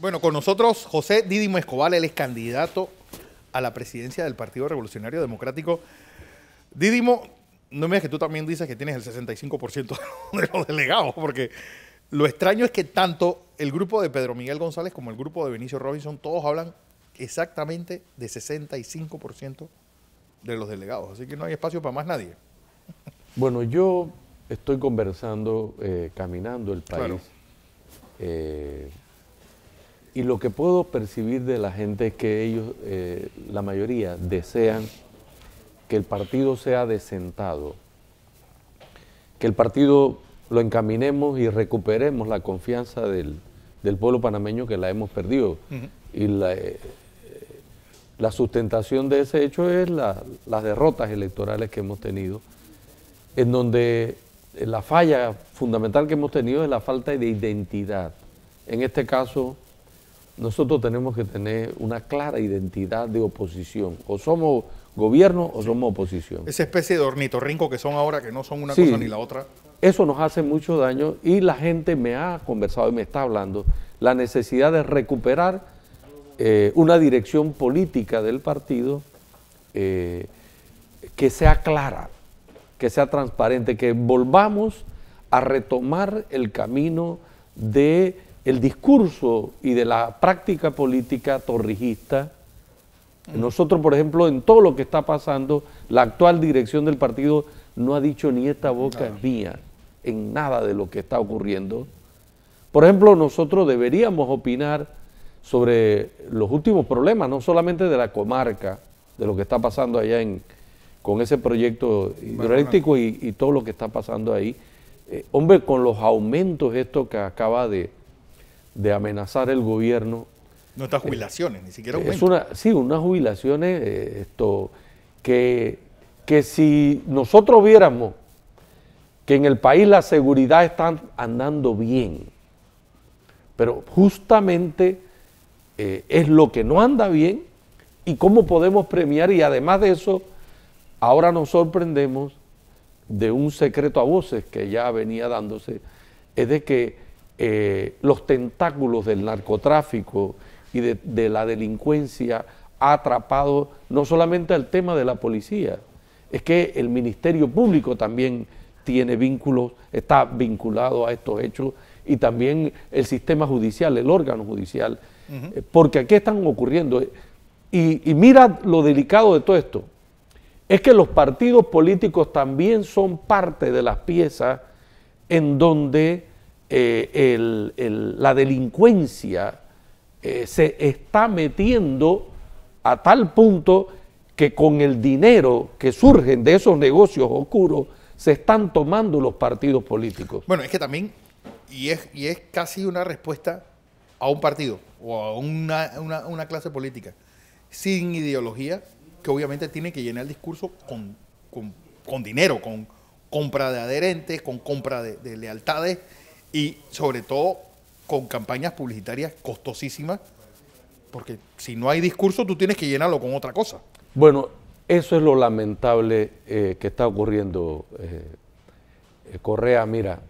Bueno, con nosotros José Dídimo Escobar, él es candidato a la presidencia del Partido Revolucionario Democrático. Dídimo, no me digas que tú también dices que tienes el 65% de los delegados, porque lo extraño es que tanto el grupo de Pedro Miguel González como el grupo de Benicio Robinson, todos hablan exactamente de 65% de los delegados, así que no hay espacio para más nadie. Bueno, yo estoy conversando, caminando el país, y lo que puedo percibir de la gente es que ellos, la mayoría, desean que el partido sea desentado, que el partido lo encaminemos y recuperemos la confianza del pueblo panameño, que la hemos perdido. Y la sustentación de ese hecho es las derrotas electorales que hemos tenido, en donde la falla fundamental que hemos tenido es la falta de identidad. En este caso, nosotros tenemos que tener una clara identidad de oposición. O somos gobierno o somos oposición. Esa especie de ornitorrinco que son ahora, que no son una cosa ni la otra. Eso nos hace mucho daño y la gente me ha conversado y me está hablando la necesidad de recuperar una dirección política del partido que sea clara, que sea transparente, que volvamos a retomar el camino del discurso y de la práctica política torrijista. Nosotros, por ejemplo, en todo lo que está pasando, la actual dirección del partido no ha dicho ni esta boca es mía en nada de lo que está ocurriendo. Por ejemplo, nosotros deberíamos opinar sobre los últimos problemas, no solamente de la comarca, de lo que está pasando allá con ese proyecto hidroeléctrico y todo lo que está pasando ahí. Hombre, con los aumentos esto que acaba de amenazar el gobierno. Nuestras jubilaciones, ni siquiera aumentan. Unas jubilaciones que si nosotros viéramos que en el país la seguridad está andando bien, pero justamente es lo que no anda bien y cómo podemos premiar, y además de eso, ahora nos sorprendemos de un secreto a voces que ya venía dándose, es de que los tentáculos del narcotráfico y de la delincuencia ha atrapado no solamente al tema de la policía, es que el Ministerio Público también tiene vínculos, está vinculado a estos hechos, y también el sistema judicial, el órgano judicial, porque aquí están ocurriendo. Y mira lo delicado de todo esto, es que los partidos políticos también son parte de las piezas en donde la delincuencia se está metiendo a tal punto que con el dinero que surgen de esos negocios oscuros se están tomando los partidos políticos. Bueno, es que también, y es casi una respuesta a un partido o a una clase política sin ideología, que obviamente tiene que llenar el discurso con dinero, con compra de adherentes, con compra de lealtades y sobre todo con campañas publicitarias costosísimas, porque si no hay discurso tú tienes que llenarlo con otra cosa. Bueno, eso es lo lamentable que está ocurriendo, Correa. Mira,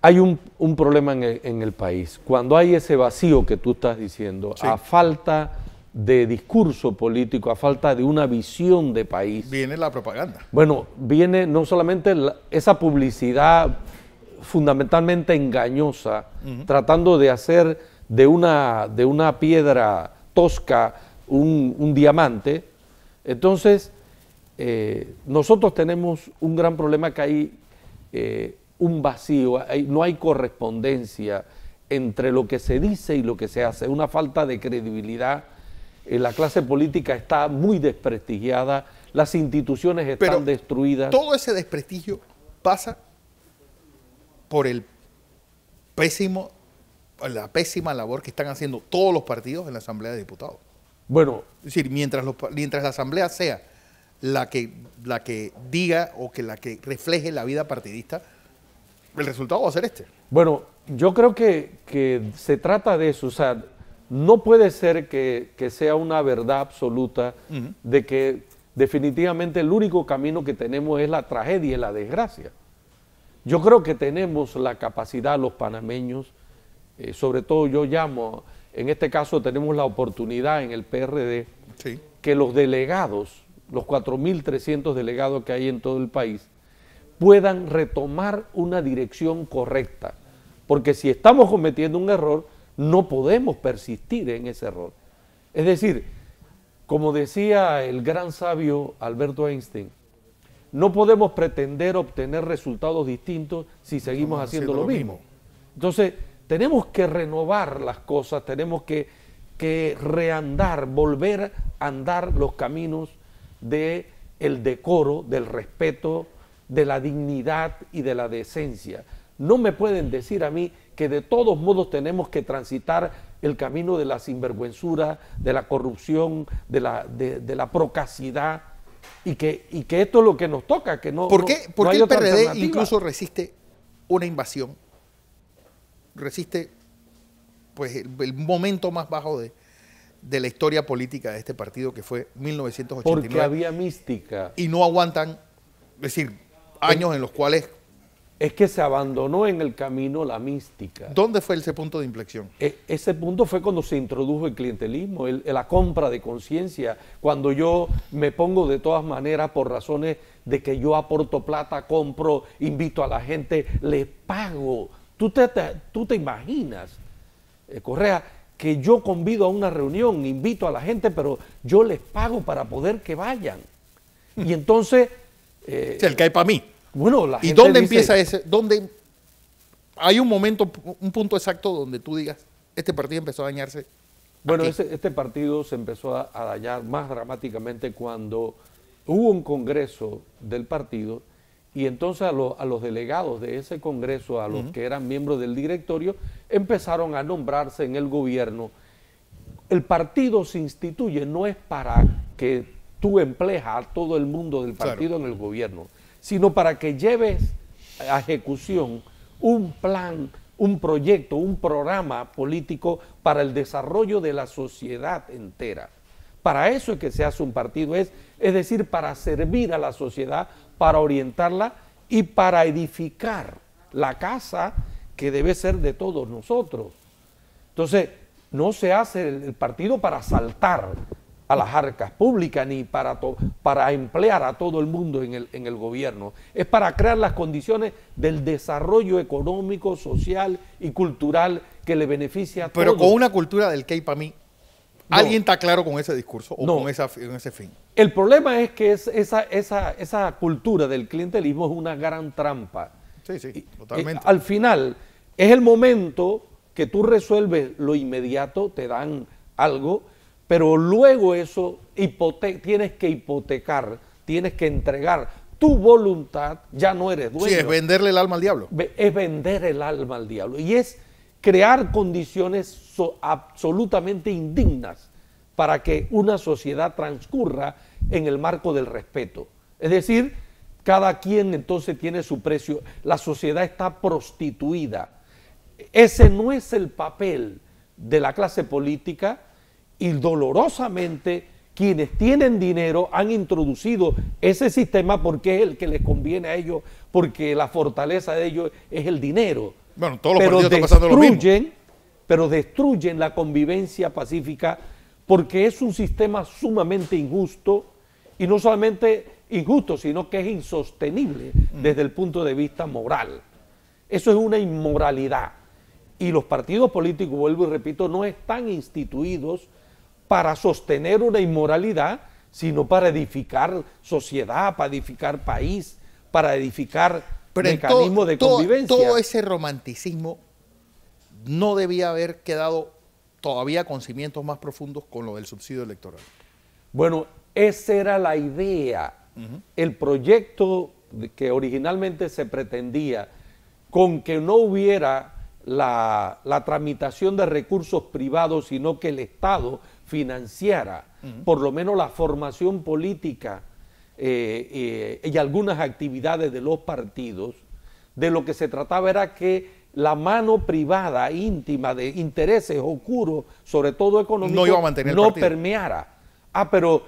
hay un problema en el país. Cuando hay ese vacío que tú estás diciendo, a falta de discurso político, a falta de una visión de país, viene la propaganda. Bueno, viene no solamente esa publicidad fundamentalmente engañosa, tratando de hacer de una piedra tosca un diamante. Entonces, nosotros tenemos un gran problema, que hay un vacío, no hay correspondencia entre lo que se dice y lo que se hace, una falta de credibilidad. La clase política está muy desprestigiada, las instituciones están destruidas. Todo ese desprestigio pasa por la pésima labor que están haciendo todos los partidos en la Asamblea de Diputados. Bueno, es decir, mientras la Asamblea sea la que diga o que la que refleje la vida partidista, el resultado va a ser este. Bueno, yo creo que se trata de eso. O sea, no puede ser que sea una verdad absoluta de que definitivamente el único camino que tenemos es la tragedia y la desgracia. Yo creo que tenemos la capacidad, los panameños, sobre todo yo llamo en este caso tenemos la oportunidad en el PRD Sí. que los delegados, los 4.300 delegados que hay en todo el país, puedan retomar una dirección correcta. Porque si estamos cometiendo un error, no podemos persistir en ese error. Es decir, como decía el gran sabio Alberto Einstein, no podemos pretender obtener resultados distintos si seguimos haciendo lo mismo. Entonces, tenemos que renovar las cosas, tenemos que reandar, volver a andar los caminos del decoro, del respeto, de la dignidad y de la decencia. No me pueden decir a mí que de todos modos tenemos que transitar el camino de la sinvergüenzura, de la corrupción, de la procacidad, y que esto es lo que nos toca, que no. ¿Por qué, no por qué hay el otra PRD alternativa? incluso resiste una invasión? Resiste pues el momento más bajo de la historia política de este partido, que fue 1989. Porque había mística. Y no aguantan, es decir, años en los cuales... Es que se abandonó en el camino la mística. ¿Dónde fue ese punto de inflexión? Ese punto fue cuando se introdujo el clientelismo, la compra de conciencia, cuando yo me pongo de todas maneras por razones de que yo aporto plata, compro, invito a la gente, les pago. Tú te imaginas, Correa, que yo convido a una reunión, invito a la gente, pero yo les pago para poder que vayan. Y entonces... el que hay para mí. Bueno, la ¿Y gente dónde dice, empieza ese? ¿Dónde hay un momento, un punto exacto donde tú digas, este partido empezó a dañarse? Bueno, aquí? este partido se empezó a dañar más dramáticamente cuando hubo un congreso del partido y entonces a los delegados de ese congreso, a los que eran miembros del directorio, empezaron a nombrarse en el gobierno. El partido se instituye no es para que tú emplees a todo el mundo del partido en el gobierno, sino para que lleves a ejecución un plan, un proyecto, un programa político para el desarrollo de la sociedad entera. Para eso es que se hace un partido, es decir, para servir a la sociedad, para orientarla y para edificar la casa que debe ser de todos nosotros. Entonces, no se hace el partido para asaltar a las arcas públicas ni para emplear a todo el mundo en el gobierno. Es para crear las condiciones del desarrollo económico, social y cultural que le beneficia a todos. Pero con una cultura del que hay para mí, No. ¿alguien está claro con ese discurso o No. con ese fin? El problema es que esa cultura del clientelismo es una gran trampa. Sí, totalmente. Al final, es el momento que tú resuelves lo inmediato, te dan algo, pero luego eso tienes que hipotecar, tienes que entregar tu voluntad, ya no eres dueño. Sí, es venderle el alma al diablo. Es vender el alma al diablo. Y es crear condiciones absolutamente indignas para que una sociedad transcurra en el marco del respeto. Es decir, cada quien entonces tiene su precio. La sociedad está prostituida. Ese no es el papel de la clase política y dolorosamente quienes tienen dinero han introducido ese sistema porque es el que les conviene a ellos, porque la fortaleza de ellos es el dinero. Bueno, todos los partidos están pasando lo mismo. Pero destruyen la convivencia pacífica porque es un sistema sumamente injusto y no solamente injusto, sino que es insostenible desde el punto de vista moral. Eso es una inmoralidad. Y los partidos políticos, vuelvo y repito, no están instituidos para sostener una inmoralidad, sino para edificar sociedad, para edificar país, para edificar mecanismos de convivencia. Todo ese romanticismo no debía haber quedado todavía con cimientos más profundos con lo del subsidio electoral. Bueno, esa era la idea. El proyecto que originalmente se pretendía, con que no hubiera la tramitación de recursos privados, sino que el Estado financiara por lo menos la formación política y algunas actividades de los partidos, de lo que se trataba era que la mano privada, íntima, de intereses oscuros, sobre todo económicos, no permeara. Pero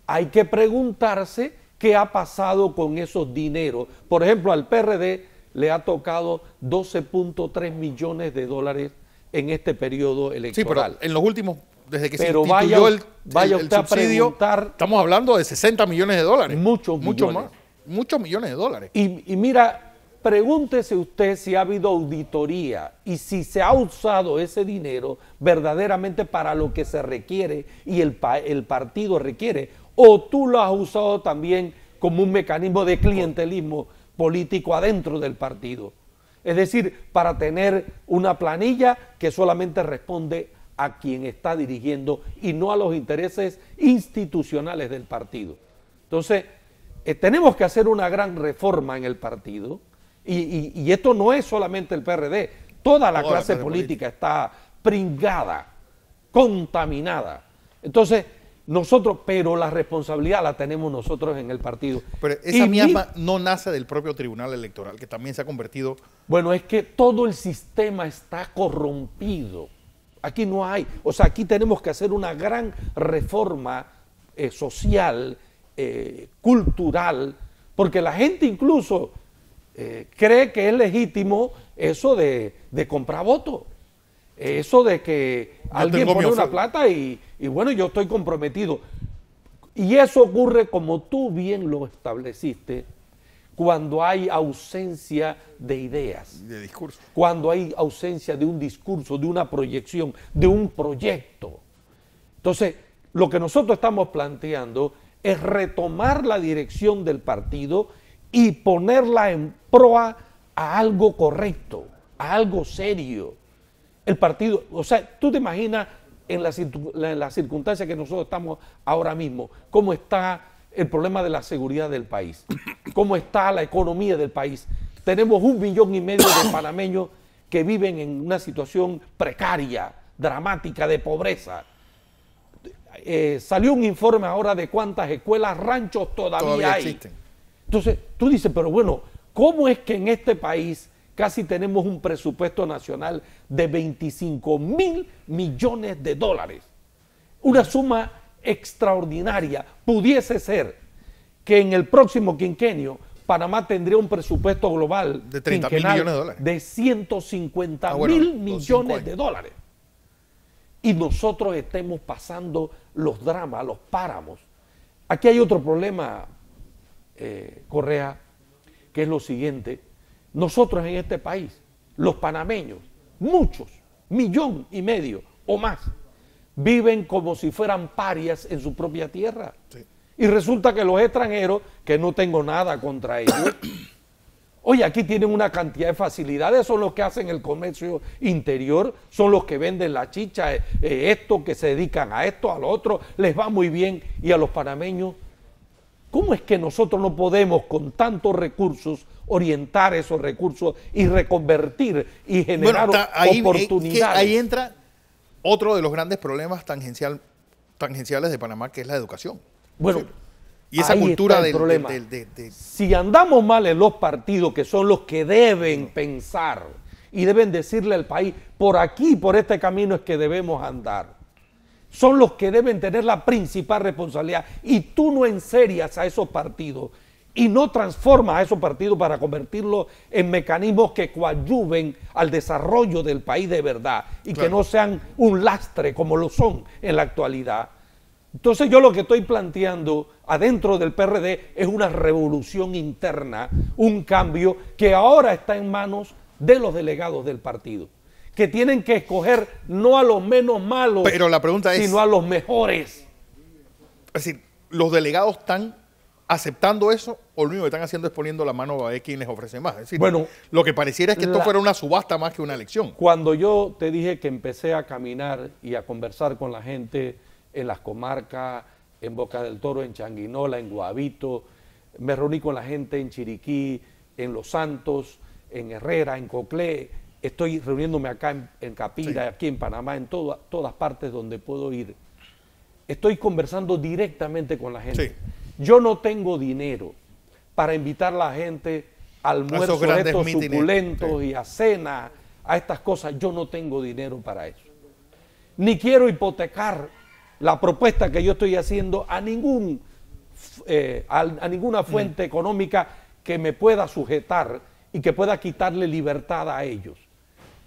hay que preguntarse qué ha pasado con esos dineros. Por ejemplo, al PRD le ha tocado 12.3 millones de dólares en este periodo Sí, electoral. pero en los últimos, desde que Pero se instituyó el usted a subsidio, preguntar, estamos hablando de 60 millones de dólares. Muchos Mucho millones. más. Muchos millones de dólares. y mira, pregúntese usted si ha habido auditoría y si se ha usado ese dinero verdaderamente para lo que se requiere y el partido requiere, o tú lo has usado también como un mecanismo de clientelismo político adentro del partido. Es decir, para tener una planilla que solamente responde a quien está dirigiendo y no a los intereses institucionales del partido. Entonces, tenemos que hacer una gran reforma en el partido y esto no es solamente el PRD, toda la clase política está pringada, contaminada. Entonces, pero la responsabilidad la tenemos nosotros en el partido. Pero esa miasma no nace del propio Tribunal Electoral, que también se ha convertido... Bueno, es que todo el sistema está corrompido. Aquí no hay, o sea, aquí tenemos que hacer una gran reforma social, cultural, porque la gente incluso cree que es legítimo eso de comprar votos. Eso de que alguien pone una plata y bueno, yo estoy comprometido. Y eso ocurre, como tú bien lo estableciste, cuando hay ausencia de ideas. De discurso. Cuando hay ausencia de un discurso, de una proyección, de un proyecto. Entonces, lo que nosotros estamos planteando es retomar la dirección del partido y ponerla en proa a algo correcto, a algo serio. El partido, o sea, tú te imaginas en la circunstancia que nosotros estamos ahora mismo, cómo está el problema de la seguridad del país, cómo está la economía del país. Tenemos 1,5 millones de panameños que viven en una situación precaria, dramática, de pobreza. Salió un informe ahora de cuántas escuelas, ranchos todavía hay. Existen. Entonces, tú dices, pero bueno, ¿cómo es que en este país casi tenemos un presupuesto nacional de 25,000 millones de dólares? Una suma extraordinaria. Pudiese ser que en el próximo quinquenio Panamá tendría un presupuesto global de 30,000 millones de dólares. De 150,000 millones de dólares. Y nosotros estemos pasando los dramas, los páramos. Aquí hay otro problema, Correa, que es lo siguiente. Nosotros en este país, los panameños, muchos, 1,5 millones o más, viven como si fueran parias en su propia tierra. Sí. Y resulta que los extranjeros, que no tengo nada contra ellos, oye, aquí tienen una cantidad de facilidades, son los que hacen el comercio interior, son los que venden la chicha, esto, que se dedican a esto, a lo otro, les va muy bien. Y a los panameños, ¿cómo es que nosotros no podemos con tantos recursos orientar esos recursos y reconvertir y generar oportunidades? Ahí entra otro de los grandes problemas tangenciales de Panamá, que es la educación. Bueno, sí. Y esa cultura del problema. Si andamos mal en los partidos, que son los que deben pensar y deben decirle al país, por aquí, por este camino es que debemos andar, son los que deben tener la principal responsabilidad, y tú no enserias a esos partidos y no transformas a esos partidos para convertirlos en mecanismos que coadyuven al desarrollo del país de verdad y que no sean un lastre como lo son en la actualidad. Entonces yo lo que estoy planteando adentro del PRD es una revolución interna, un cambio que ahora está en manos de los delegados del partido, que tienen que escoger no a los menos malos, pero la pregunta es, sino a los mejores. Es decir, ¿los delegados están aceptando eso o lo único que están haciendo es poniendo la mano a ver quién les ofrece más? Es decir, bueno, lo que pareciera es que esto fuera una subasta más que una elección. Cuando yo te dije que empecé a caminar y a conversar con la gente en las comarcas, en Boca del Toro, en Changuinola, en Guavito, me reuní con la gente en Chiriquí, en Los Santos, en Herrera, en Coclé, estoy reuniéndome acá en Capira, sí, aquí en Panamá, en todas partes donde puedo ir. Estoy conversando directamente con la gente. Sí. Yo no tengo dinero para invitar a la gente a almuerzos estos suculentos, sí, y a cena, a estas cosas. Yo no tengo dinero para eso. Ni quiero hipotecar la propuesta que yo estoy haciendo a ninguna fuente económica que me pueda sujetar y que pueda quitarle libertad a ellos.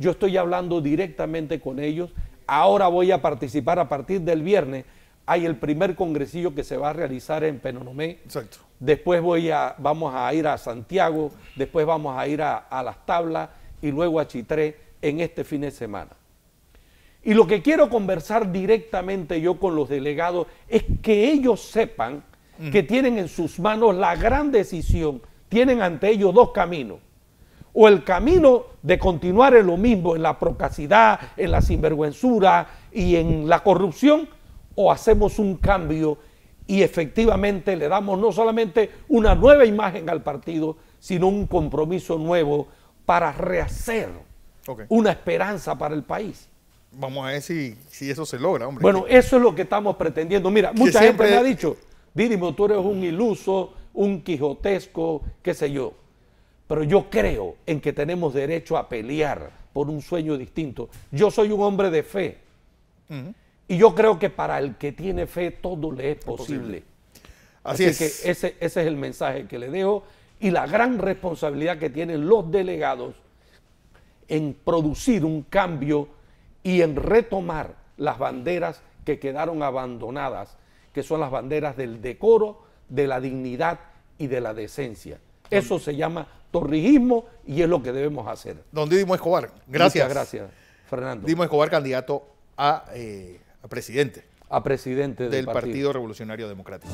Yo estoy hablando directamente con ellos. Ahora voy a participar a partir del viernes. Hay el primer congresillo que se va a realizar en Penonomé. Exacto. Después vamos a ir a Santiago, después vamos a ir a Las Tablas y luego a Chitré en este fin de semana. Y lo que quiero conversar directamente yo con los delegados es que ellos sepan que tienen en sus manos la gran decisión, tienen ante ellos dos caminos. O el camino de continuar en lo mismo, en la procacidad, en la sinvergüenzura y en la corrupción, o hacemos un cambio y efectivamente le damos no solamente una nueva imagen al partido, sino un compromiso nuevo para rehacer una esperanza para el país. Vamos a ver si eso se logra, hombre. Bueno, eso es lo que estamos pretendiendo. Mira, mucha gente me ha dicho, Didimo, tú eres un iluso, un quijotesco, qué sé yo. Pero yo creo en que tenemos derecho a pelear por un sueño distinto. Yo soy un hombre de fe. Y yo creo que para el que tiene fe todo le es posible. Así es. Que ese es el mensaje que le dejo y la gran responsabilidad que tienen los delegados en producir un cambio y en retomar las banderas que quedaron abandonadas, que son las banderas del decoro, de la dignidad y de la decencia. Eso se llama torrijismo y es lo que debemos hacer. Don Didimo Escobar, gracias. Muchas gracias, Fernando. Didimo Escobar, candidato a presidente. A presidente del Partido Revolucionario Democrático.